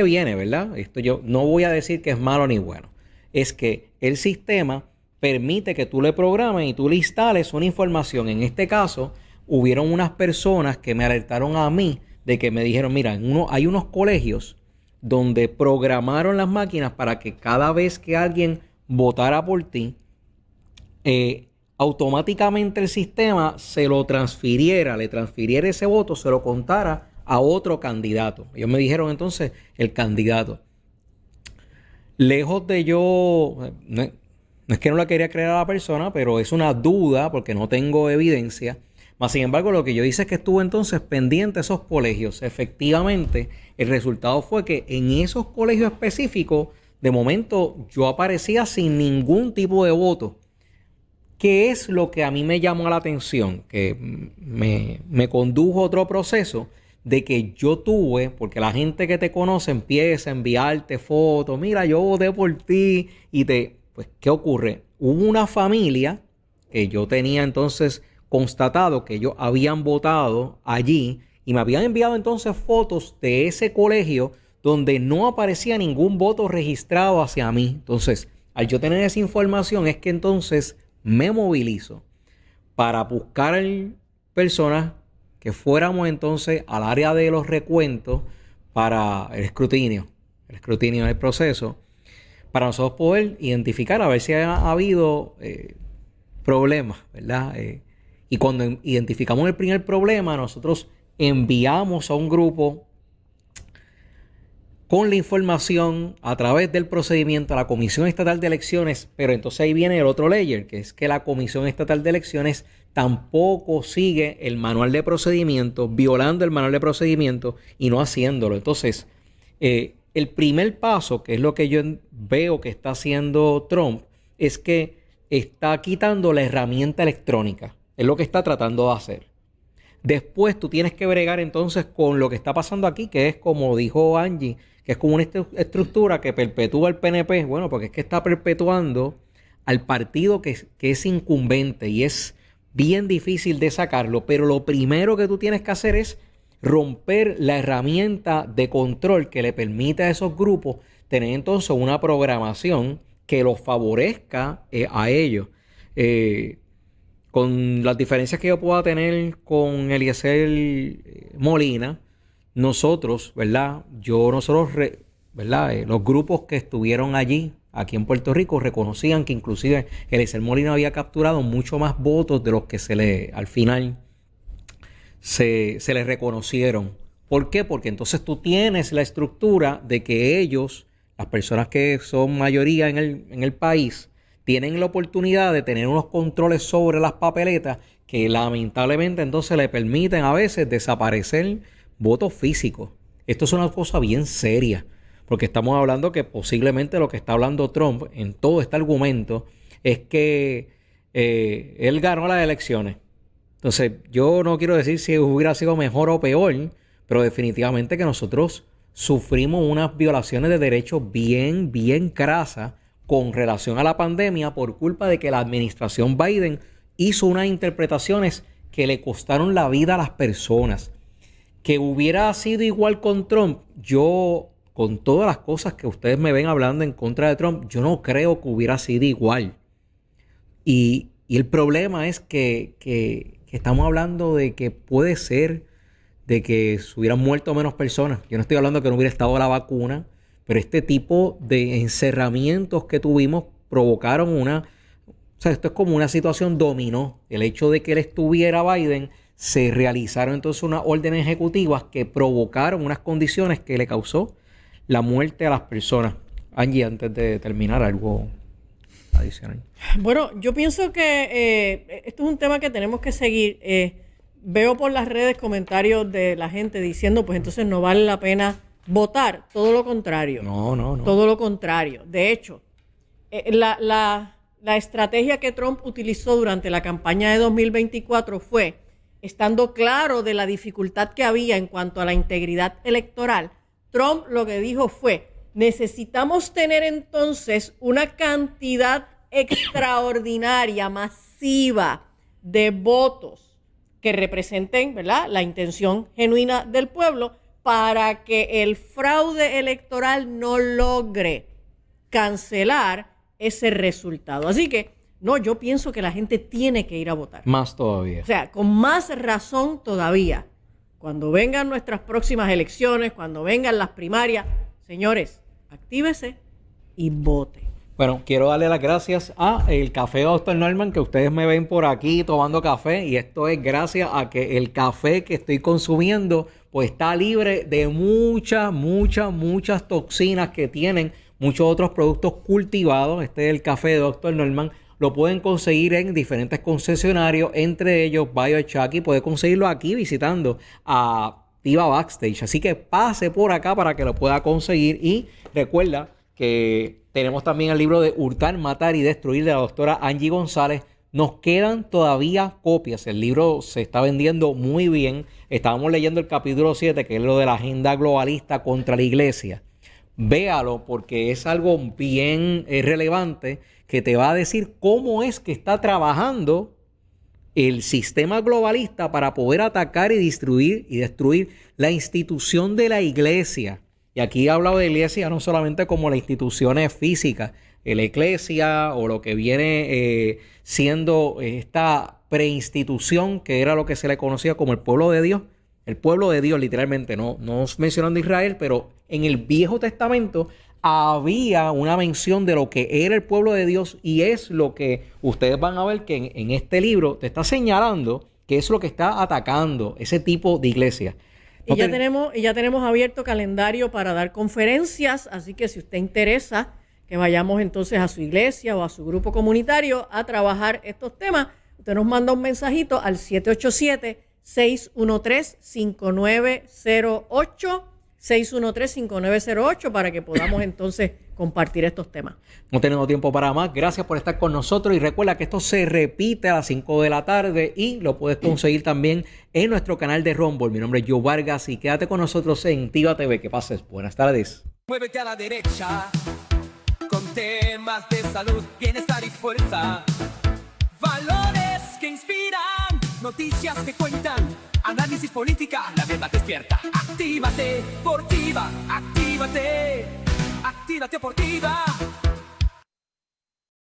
viene, ¿verdad? Esto yo no voy a decir que es malo ni bueno. Es que el sistema permite que tú le programes y tú le instales una información. En este caso, hubieron unas personas que me alertaron a mí de que me dijeron, mira, hay unos colegios donde programaron las máquinas para que cada vez que alguien votara por ti, automáticamente el sistema le transfiriera ese voto, se lo contara a otro candidato. Ellos me dijeron entonces el candidato. Lejos de yo, no es que no la quería creer a la persona, pero es una duda porque no tengo evidencia. Mas, sin embargo, lo que yo hice es que estuve entonces pendiente de esos colegios. Efectivamente, el resultado fue que en esos colegios específicos, de momento, yo aparecía sin ningún tipo de voto. ¿Qué es lo que a mí me llamó la atención? Que me condujo a otro proceso de que yo tuve, porque la gente que te conoce empieza a enviarte fotos, mira, yo voté por ti, pues, ¿qué ocurre? Hubo una familia que yo tenía entonces constatado que ellos habían votado allí y me habían enviado entonces fotos de ese colegio donde no aparecía ningún voto registrado hacia mí. Entonces, al yo tener esa información es que entonces me movilizo para buscar personas que fuéramos entonces al área de los recuentos para el escrutinio del proceso, para nosotros poder identificar a ver si ha habido problemas, ¿verdad? Y cuando identificamos el primer problema, nosotros enviamos a un grupo con la información a través del procedimiento a la Comisión Estatal de Elecciones, pero entonces ahí viene el otro layer, que es que la Comisión Estatal de Elecciones tampoco sigue el manual de procedimiento, violando el manual de procedimiento y no haciéndolo. Entonces, el primer paso, que es lo que yo veo que está haciendo Trump, es que está quitando la herramienta electrónica. Es lo que está tratando de hacer. Después tú tienes que bregar entonces con lo que está pasando aquí, que es como dijo Angie, que es como una estructura que perpetúa el PNP. Bueno, porque es que está perpetuando al partido que es incumbente y es bien difícil de sacarlo. Pero lo primero que tú tienes que hacer es romper la herramienta de control que le permite a esos grupos tener entonces una programación que los favorezca a ellos. Con las diferencias que yo pueda tener con Eliezer Molina, nosotros, ¿verdad? ¿Verdad? Los grupos que estuvieron allí, aquí en Puerto Rico, reconocían que inclusive Eliezer Molina había capturado mucho más votos de los que al final se le reconocieron. ¿Por qué? Porque entonces tú tienes la estructura de que ellos, las personas que son mayoría en el país, tienen la oportunidad de tener unos controles sobre las papeletas que lamentablemente entonces le permiten a veces desaparecer votos físicos. Esto es una cosa bien seria, porque estamos hablando que posiblemente lo que está hablando Trump en todo este argumento es que él ganó las elecciones. Entonces, yo no quiero decir si hubiera sido mejor o peor, pero definitivamente que nosotros sufrimos unas violaciones de derechos bien, bien crasas con relación a la pandemia por culpa de que la administración Biden hizo unas interpretaciones que le costaron la vida a las personas. Que hubiera sido igual con Trump, yo, con todas las cosas que ustedes me ven hablando en contra de Trump, yo no creo que hubiera sido igual. Y el problema es que estamos hablando de que puede ser de que se hubieran muerto menos personas. Yo no estoy hablando de que no hubiera estado la vacuna, pero este tipo de encerramientos que tuvimos provocaron esto es como una situación dominó. El hecho de que él estuviera Biden, se realizaron entonces unas órdenes ejecutivas que provocaron unas condiciones que le causó la muerte a las personas. Angie, antes de terminar, algo adicional. Bueno, yo pienso que esto es un tema que tenemos que seguir. Veo por las redes comentarios de la gente diciendo, pues entonces no vale la pena votar. Todo lo contrario. No. Todo lo contrario. De hecho, la estrategia que Trump utilizó durante la campaña de 2024 fue, estando claro de la dificultad que había en cuanto a la integridad electoral, Trump lo que dijo fue, necesitamos tener entonces una cantidad extraordinaria, masiva de votos que representen, ¿verdad?, la intención genuina del pueblo para que el fraude electoral no logre cancelar ese resultado. Así que, no, yo pienso que la gente tiene que ir a votar. Más todavía. O sea, con más razón todavía. Cuando vengan nuestras próximas elecciones, cuando vengan las primarias, señores, actívese y vote. Bueno, quiero darle las gracias a el Café Dr. Norman, que ustedes me ven por aquí tomando café, y esto es gracias a que el café que estoy consumiendo pues está libre de muchas toxinas que tienen muchos otros productos cultivados. Este es el Café de Dr. Norman. Lo pueden conseguir en diferentes concesionarios, entre ellos BioChucky. Puede conseguirlo aquí visitando a Viva Backstage. Así que pase por acá para que lo pueda conseguir. Y recuerda que tenemos también el libro de Hurtar, Matar y Destruir de la doctora Angie González. nos quedan todavía copias. El libro se está vendiendo muy bien. Estábamos leyendo el capítulo 7, que es lo de la agenda globalista contra la iglesia. Véalo porque es algo bien relevante que te va a decir cómo es que está trabajando el sistema globalista para poder atacar y destruir la institución de la iglesia. Y aquí he hablado de iglesia no solamente como las instituciones físicas, la iglesia o lo que viene siendo esta preinstitución que era lo que se le conocía como el pueblo de Dios. El pueblo de Dios, literalmente, no mencionando Israel, pero en el Viejo Testamento había una mención de lo que era el pueblo de Dios, y es lo que ustedes van a ver que en este libro te está señalando que es lo que está atacando ese tipo de iglesia. Y ya tenemos abierto calendario para dar conferencias, así que si usted interesa que vayamos entonces a su iglesia o a su grupo comunitario a trabajar estos temas, usted nos manda un mensajito al 787-613-5908, 613-5908, para que podamos entonces compartir estos temas. No tenemos tiempo para más. Gracias por estar con nosotros y recuerda que esto se repite a las 5 de la tarde y lo puedes conseguir también en nuestro canal de Rumble. Mi nombre es Joe Vargas y quédate con nosotros en Tiva TV. Que pases buenas tardes. Muévete a la derecha con temas de salud, bienestar y fuerza. Valores que inspiran, noticias que cuentan, análisis política, la verdad despierta. Actívate, Portiva, actívate, actívate, Portiva.